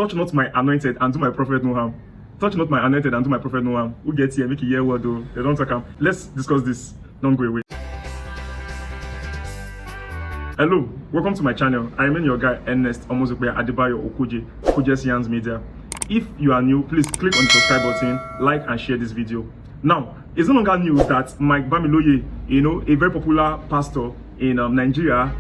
touch not my anointed and do my prophet no harm. Touch not my anointed and do my prophet no harm. Who gets here? Make you hear word though. They don't talk. Let's discuss this. Don't go away. Hello, welcome to my channel. I remain your guy, Ernest Omozokwe Adeboye Okuje Yans Media. If you are new, please click on the subscribe button, like and share this video. Now, it's no longer news that Bamiloye, a very popular pastor in Nigeria,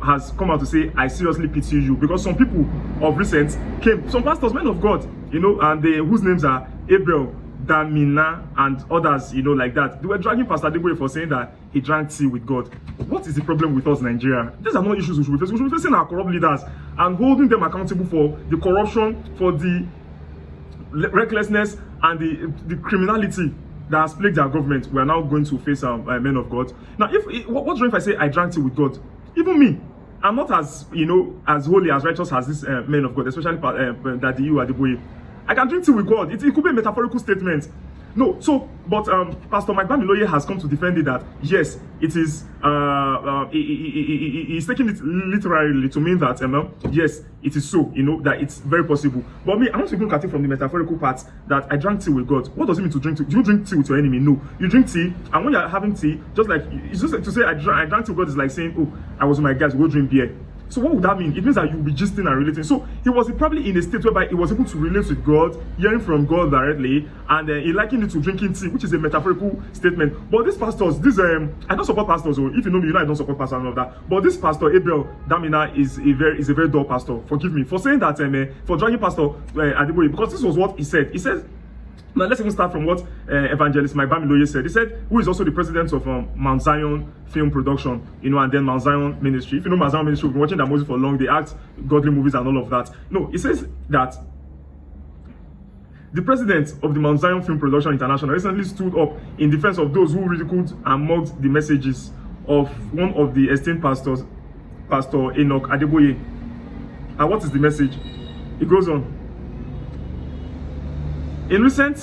has come out to say, I seriously pity you, because some people of recent came, some pastors, men of God, and whose names are Abel Damina and others, like that. They were dragging Pastor Adeboye for saying that he drank tea with God. What is the problem with us, Nigeria? These are not issues we should be facing. We should be facing our corrupt leaders and holding them accountable for the corruption, for the recklessness, and the criminality that has plagued our government. We are now going to face men of God. Now, what's wrong if I say I drank tea with God? Even me, I'm not as as holy, as righteous as this men of God, especially Daddy Adeboye. I can drink tea with God. It could be a metaphorical statement. No, so, but Pastor Bamiloye has come to defend it that, yes, it is, he's taking it literally to mean that, yes, it is so, that it's very possible. But me, I want to look at it from the metaphorical part that I drank tea with God. What does it mean to drink tea? Do you drink tea with your enemy? No. You drink tea, and when you're having tea, just like, it's just like to say I drank tea with God is like saying, oh, I was with my guys, we'll drink beer. So what would that mean? It means that you'll be gisting and relating. So he was probably in a state whereby he was able to relate with God, hearing from God directly, and he likened it to drinking tea, which is a metaphorical statement. But these pastors, I don't support pastors. So if you know me, I don't support pastors and all of that. But this pastor Abel Damina is a very dull pastor. Forgive me for saying that, for dragging Pastor Adeboye, because this was what he said. He says. Now let's even start from what evangelist Bamiloye said. He said, who is also the president of Mount Zion Film Production, and then Mount Zion Ministry. If you know Mount Zion Ministry, we've been watching that movie for long. They act godly movies and all of that. No, he says that the president of the Mount Zion Film Production International recently stood up in defense of those who ridiculed and mocked the messages of one of the esteemed pastors, Pastor Enoch Adeboye. And what is the message? It goes on. In recent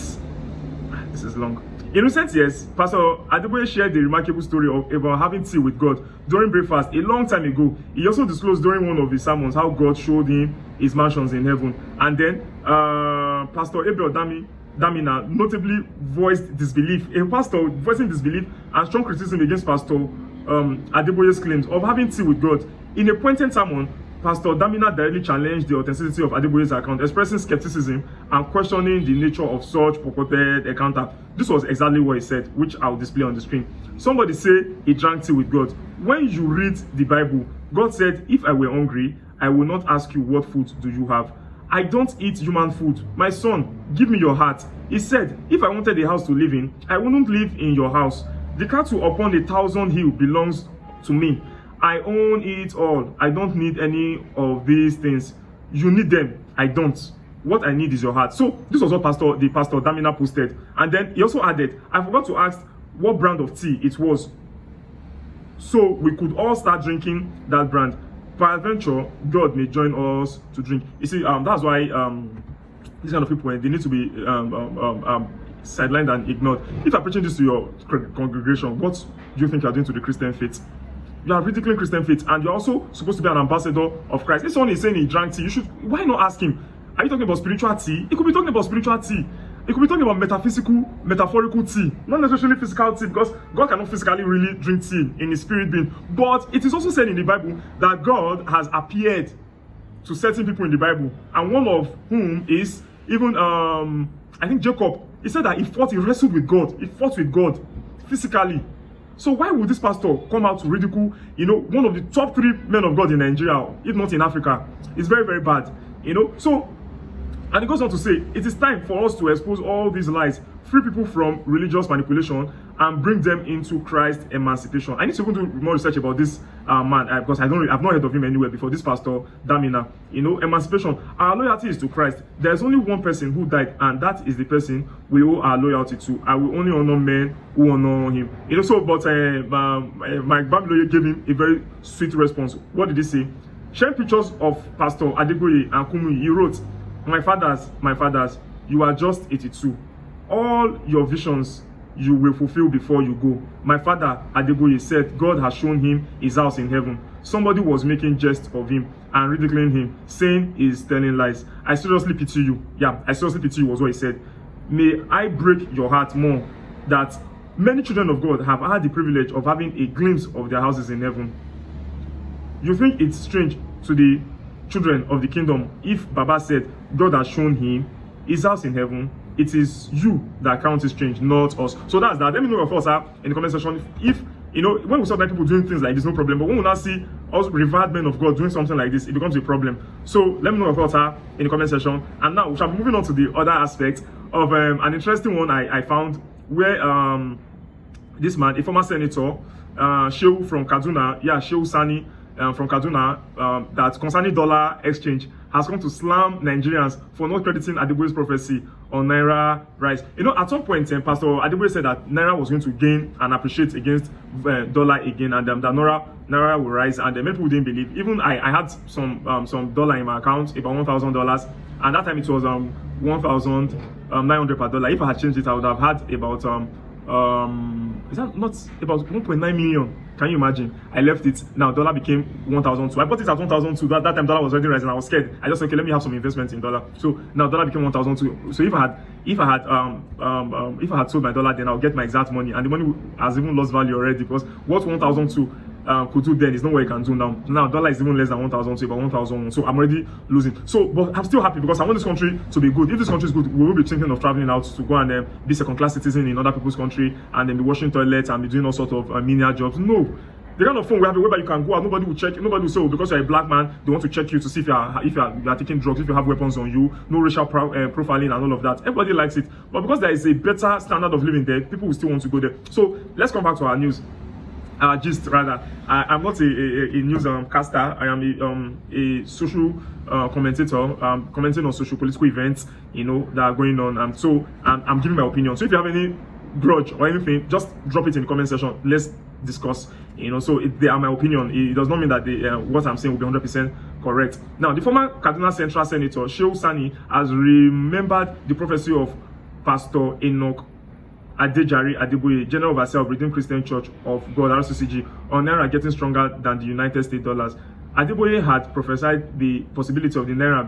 years, Pastor Adeboye shared the remarkable story about having tea with God during breakfast a long time ago. He also disclosed during one of his sermons how God showed him his mansions in heaven. And then Pastor Abel Damina notably voiced disbelief, a pastor voicing disbelief and strong criticism against Pastor Adeboye's claims of having tea with God. In a pointed sermon, Pastor Damina directly challenged the authenticity of Adeboye's account, expressing skepticism and questioning the nature of such purported encounter. This was exactly what he said, which I'll display on the screen. Somebody say he drank tea with God. When you read the Bible, God said, if I were hungry, I will not ask you, what food do you have? I don't eat human food. My son, give me your heart. He said, if I wanted a house to live in, I wouldn't live in your house. The cattle upon 1,000 hills belongs to me. I own it all. I don't need any of these things. You need them. I don't. What I need is your heart. So this was what the Pastor Damina posted. And then he also added, I forgot to ask what brand of tea it was, so we could all start drinking that brand. Peradventure, God may join us to drink. You see, that's why these kind of people, they need to be sidelined and ignored. If I'm preaching this to your congregation, what do you think you're doing to the Christian faith? You are ridiculing Christian faith, and you're also supposed to be an ambassador of Christ. If someone is saying he drank tea, why not ask him, are you talking about spiritual tea? It could be talking about spiritual tea. It could be talking about metaphorical tea, not necessarily physical tea, because God cannot physically really drink tea in his spirit being. But it is also said in the Bible that God has appeared to certain people in the Bible, and one of whom is even, I think Jacob. He said that he wrestled with God. He fought with God physically. So why would this pastor come out to ridicule, one of the top 3 men of God in Nigeria, if not in Africa? It's very, very bad, So, and it goes on to say, it is time for us to expose all these lies, free people from religious manipulation, and bring them into Christ's emancipation. I need to go do more research about this man, because I've not heard of him anywhere before, this Pastor Damina. Emancipation. Our loyalty is to Christ. There's only one person who died, and that is the person we owe our loyalty to. I will only honor men who honor him. So, but Bamiloye gave him a very sweet response. What did he say? Sharing pictures of Pastor Adeboye and Kumi, he wrote, my fathers, you are just 82. All your visions you will fulfill before you go. My father Adeboye said God has shown him his house in heaven. Somebody was making jest of him and ridiculing him, saying he's telling lies. I seriously pity you. Yeah, I seriously pity you was what he said. May I break your heart more that many children of God have had the privilege of having a glimpse of their houses in heaven. You think it's strange to the children of the kingdom if Baba said God has shown him his house in heaven? It is you that counts it strange, not us. So that's that. Let me know your thoughts in the comment section. If you know, when we saw that people doing things like this, no problem. But when we now see us revered men of God doing something like this, it becomes a problem. So let me know your thoughts in the comment section. And now we shall be moving on to the other aspect of an interesting one I found, where this man, a former senator, Shehu from Kaduna, Shehu Sani from Kaduna, that concerning dollar exchange, has come to slam Nigerians for not crediting Adeboye's prophecy on Naira rise. You know, at some point, Pastor Adeboye said that Naira was going to gain and appreciate against dollar again, and that Naira will rise, and many people didn't believe. Even I had some dollar in my account, about $1,000, and that time it was 1,900 per dollar. If I had changed it, I would have had about is that not about 1.9 million? Can you imagine? I left it. Now dollar became 1,002. I bought it at 1,002. That time dollar was already rising. I was scared. I just said, okay, let me have some investment in dollar. So now dollar became 1,002. So if I had sold my dollar, then I'll get my exact money, and the money has even lost value already, because what 1,002 could do then is not what it can do now. Now dollar is even less than 1,002, about 1,001. So I'm already losing. So, but I'm still happy because I want this country to be good. If this country is good, we will be thinking of traveling out to go and be second-class citizen in other people's country, and then be washing toilets and be doing all sorts of menial jobs. No. The kind of phone we have, whereby you can go out, nobody will check. Nobody will say, oh, because you're a black man, they want to check you to see if you are taking drugs, if you have weapons on you. No racial profiling and all of that. Everybody likes it, but because there is a better standard of living there, people will still want to go there. So let's come back to our news. Gist rather. I'm not a news caster. I am a social commentator, commenting on social political events, you know, that are going on. So I'm giving my opinion. So if you have any grudge or anything, just drop it in the comment section. Let's discuss, you know. So they are my opinion. It does not mean that what I'm saying will be 100% correct. Now, the former Kaduna Central Senator Shehu Sani has remembered the prophecy of Pastor Adeboye, General Overseer of Redeemed Christian Church of God, RCCG, on Naira getting stronger than the United States dollars. Adeboye had prophesied the possibility of the Naira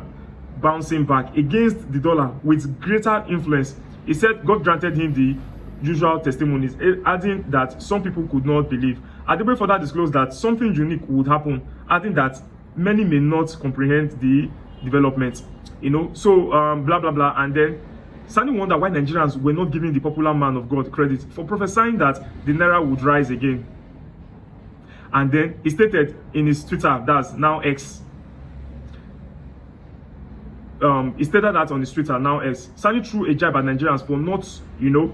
bouncing back against the dollar with greater influence. He said God granted him the usual testimonies, adding that some people could not believe. Adeboye further disclosed that something unique would happen, adding that many may not comprehend the development. You know, so blah blah blah. And then Sani wondered why Nigerians were not giving the popular man of God credit for prophesying that the Naira would rise again. And then he stated in his Twitter, that's now X. He stated that on his Twitter, now X. Sani threw a jab at Nigerians for not, you know,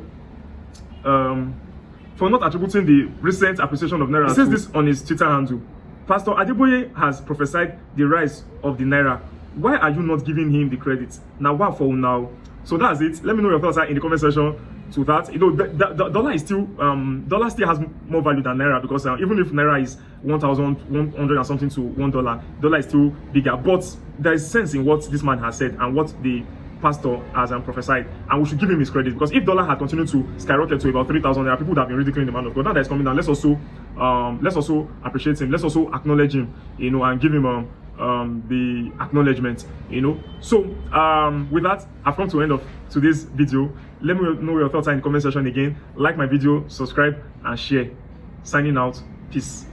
for not attributing the recent appreciation of Naira. He says this on his Twitter handle. Pastor Adeboye has prophesied the rise of the Naira. Why are you not giving him the credit? Now, what for now? So that's it. Let me know your thoughts in the comment section to that. You know, the dollar is still dollar still has more value than Naira, because even if Naira is 1,100 and something to $1, dollar is still bigger. But there is sense in what this man has said and what the pastor has prophesied, and we should give him his credit, because if dollar had continued to skyrocket to about 3,000, there are people that have been ridiculing the man of God. Now that is coming down, let's also appreciate him. Let's also acknowledge him, you know, and give him the acknowledgement, you know. So with that, I've come to the end of today's video. Let me know your thoughts in the comment section again. Like my video, subscribe and share. Signing out. Peace.